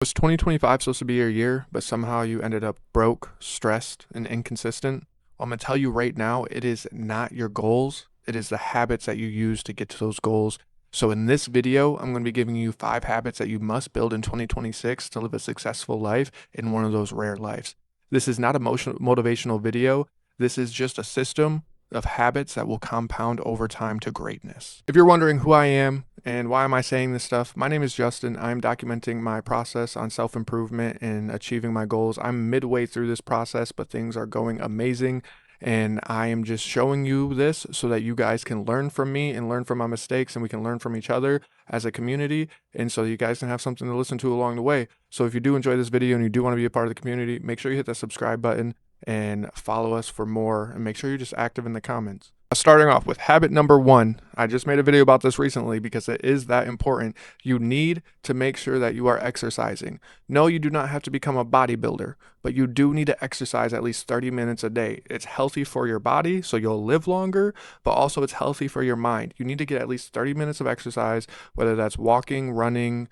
Was 2025 supposed to be your year, but somehow you ended up broke, stressed, and inconsistent? Well, I'm going to tell you right now, it is not your goals. It is the habits that you use to get to those goals. So in this video, I'm going to be giving you 5 habits that you must build in 2026 to live a successful life in one of those rare lives. This is not a motivational video. This is just a system of habits that will compound over time to greatness. If you're wondering who I am and why am I saying this stuff, my name is Justin. I'm documenting my process on self-improvement and achieving my goals. I'm midway through this process, but things are going amazing. And I am just showing you this so that you guys can learn from me and learn from my mistakes, and we can learn from each other as a community. And so you guys can have something to listen to along the way. So if you do enjoy this video and you do want to be a part of the community, make sure you hit that subscribe button and follow us for more, and make sure you're just active in the comments. Starting off with habit number 1. I just made a video about this recently because it is that important. You need to make sure that you are exercising. No, you do not have to become a bodybuilder, but you do need to exercise at least 30 minutes a day. It's healthy for your body, so you'll live longer, but also it's healthy for your mind. You need to get at least 30 minutes of exercise, whether that's walking, running,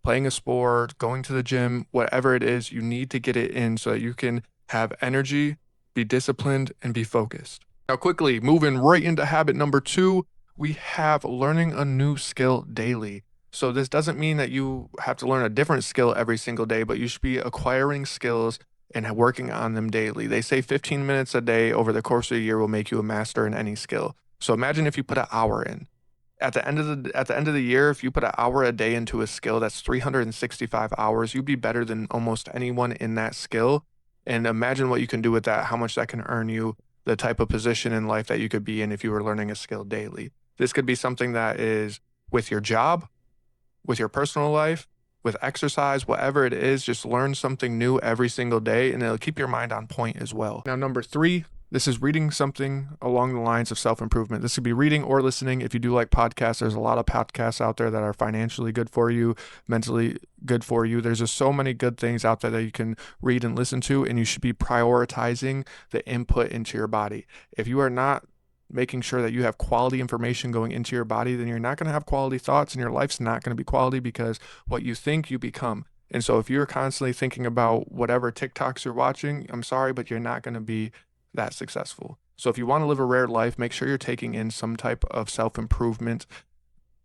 playing a sport, going to the gym, whatever it is, you need to get it in so that you can have energy, be disciplined, and be focused. Now, quickly moving right into habit number 2, we have learning a new skill daily. So this doesn't mean that you have to learn a different skill every single day, but you should be acquiring skills and working on them daily. They say 15 minutes a day over the course of a year will make you a master in any skill. So imagine if you put an hour in. At the end of the year, if you put an hour a day into a skill, that's 365 hours. You'd be better than almost anyone in that skill. And imagine what you can do with that, how much that can earn you, the type of position in life that you could be in if you were learning a skill daily. This could be something that is with your job, with your personal life, with exercise, whatever it is, just learn something new every single day, and it'll keep your mind on point as well. Now, number 3, this is reading something along the lines of self-improvement. This could be reading or listening. If you do like podcasts, there's a lot of podcasts out there that are financially good for you, mentally good for you. There's just so many good things out there that you can read and listen to, and you should be prioritizing the input into your body. If you are not making sure that you have quality information going into your body, then you're not going to have quality thoughts, and your life's not going to be quality, because what you think, you become. And so if you're constantly thinking about whatever TikToks you're watching, I'm sorry, but you're not going to be that successful. So if you want to live a rare life, make sure you're taking in some type of self-improvement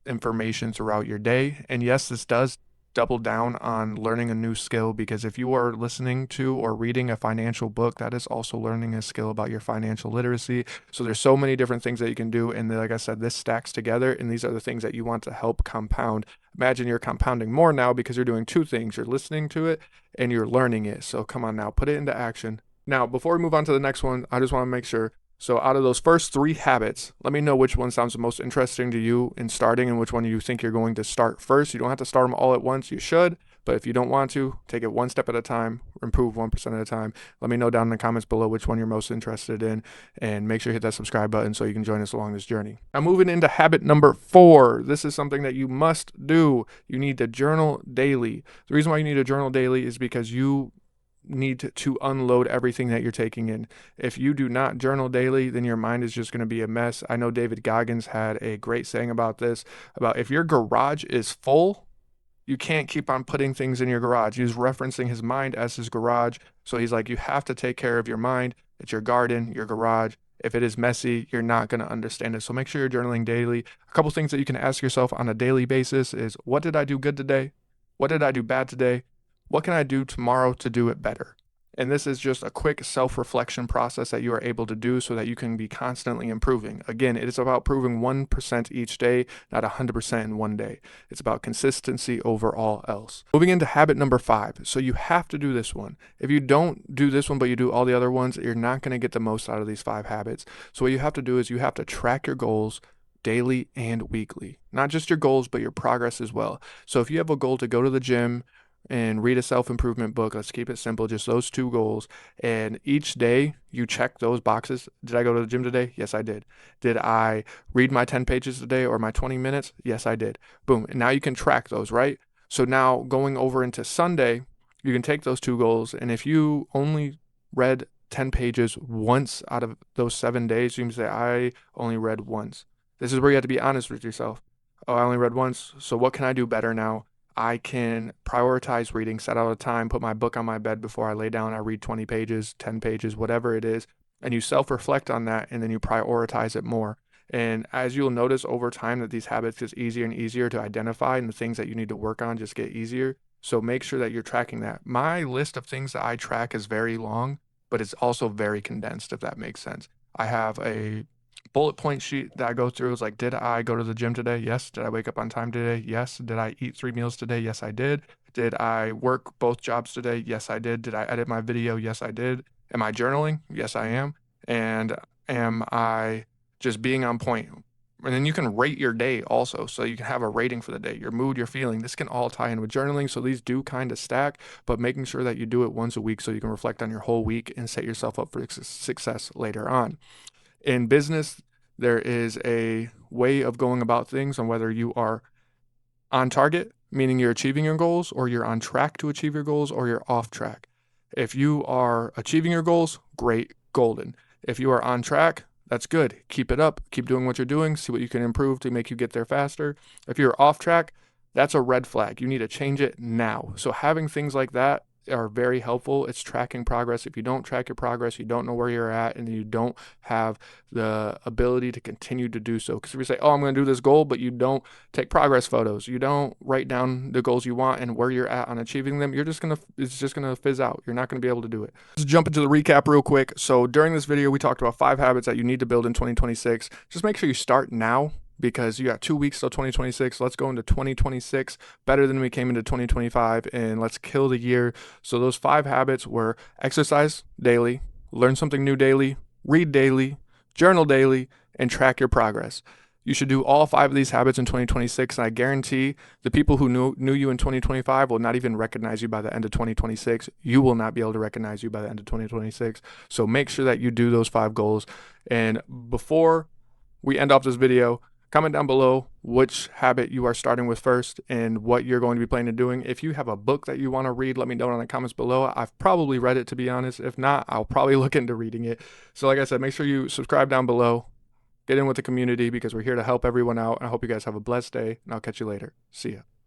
information throughout your day. And yes, this does double down on learning a new skill, because if you are listening to or reading a financial book, that is also learning a skill about your financial literacy. So there's so many different things that you can do, and like I said, this stacks together, and these are the things that you want to help compound. Imagine you're compounding more now because you're doing 2 things. You're listening to it and you're learning it. So come on now, put it into action. Now, before we move on to the next one, I just want to make sure. So out of those first 3 habits, let me know which one sounds the most interesting to you in starting, and which one you think you're going to start first. You don't have to start them all at once. You should, but if you don't want to, take it one step at a time, improve 1% at a time. Let me know down in the comments below which one you're most interested in, and make sure you hit that subscribe button so you can join us along this journey. Now, moving into habit number 4. This is something that you must do. You need to journal daily. The reason why you need to journal daily is because you need to unload everything that you're taking in. If you do not journal daily, then your mind is just going to be a mess. I know David Goggins had a great saying about this, about if your garage is full, you can't keep on putting things in your garage. He's referencing his mind as his garage. So he's like, you have to take care of your mind. It's your garden, your garage. If it is messy, you're not going to understand it. So make sure you're journaling daily. A couple things that you can ask yourself on a daily basis is, what did I do good today? What did I do bad today? What can I do tomorrow to do it better? And this is just a quick self-reflection process that you are able to do so that you can be constantly improving. Again, it is about improving 1% each day, not 100% in one day. It's about consistency over all else. Moving into habit number 5. So you have to do this one. If you don't do this one, but you do all the other ones, you're not going to get the most out of these 5 habits. So what you have to do is you have to track your goals daily and weekly. Not just your goals, but your progress as well. So if you have a goal to go to the gym and read a self-improvement book, let's keep it simple, just those 2 goals, and each day you check those boxes. Did I go to the gym today? Yes, I did. Did I read my 10 pages today or my 20 minutes? Yes, I did. Boom. And now you can track those, right? So now going over into Sunday, you can take those 2 goals, and if you only read 10 pages once out of those 7 days, you can say, I only read once. This is where you have to be honest with yourself. Oh, I only read once, so what can I do better now? I can prioritize reading, set out a time, put my book on my bed before I lay down. I read 20 pages, 10 pages, whatever it is. And you self-reflect on that, and then you prioritize it more. And as you'll notice over time that these habits get easier and easier to identify, and the things that you need to work on just get easier. So make sure that you're tracking that. My list of things that I track is very long, but it's also very condensed, if that makes sense. I have a bullet point sheet that I go through. Is like, did I go to the gym today? Yes. Did I wake up on time today? Yes. Did I eat 3 meals today? Yes, I did. Did I work both jobs today? Yes, I did. Did I edit my video? Yes, I did. Am I journaling? Yes, I am. And am I just being on point? And then you can rate your day also. So you can have a rating for the day, your mood, your feeling. This can all tie in with journaling. So these do kind of stack, but making sure that you do it once a week so you can reflect on your whole week and set yourself up for success later on. In business, there is a way of going about things on whether you are on target, meaning you're achieving your goals, or you're on track to achieve your goals, or you're off track. If you are achieving your goals, great, golden. If you are on track, that's good. Keep it up. Keep doing what you're doing. See what you can improve to make you get there faster. If you're off track, that's a red flag. You need to change it now. So having things like that are very helpful. It's tracking progress. If you don't track your progress, you don't know where you're at, and you don't have the ability to continue to do so. Because if you say, oh, I'm going to do this goal, but you don't take progress photos, you don't write down the goals you want and where you're at on achieving them, it's just going to fizz out. You're not going to be able to do it. Let's jump into the recap real quick. So during this video, we talked about 5 habits that you need to build in 2026. Just make sure you start now, because you got 2 weeks till 2026. Let's go into 2026 better than we came into 2025, and let's kill the year. So those 5 habits were exercise daily, learn something new daily, read daily, journal daily, and track your progress. You should do all 5 of these habits in 2026, and I guarantee the people who knew you in 2025 will not even recognize you by the end of 2026. You will not be able to recognize you by the end of 2026. So make sure that you do those 5 goals. And before we end off this video, comment down below which habit you are starting with first and what you're going to be planning on doing. If you have a book that you want to read, let me know in the comments below. I've probably read it, to be honest. If not, I'll probably look into reading it. So like I said, make sure you subscribe down below. Get in with the community, because we're here to help everyone out. I hope you guys have a blessed day, and I'll catch you later. See ya.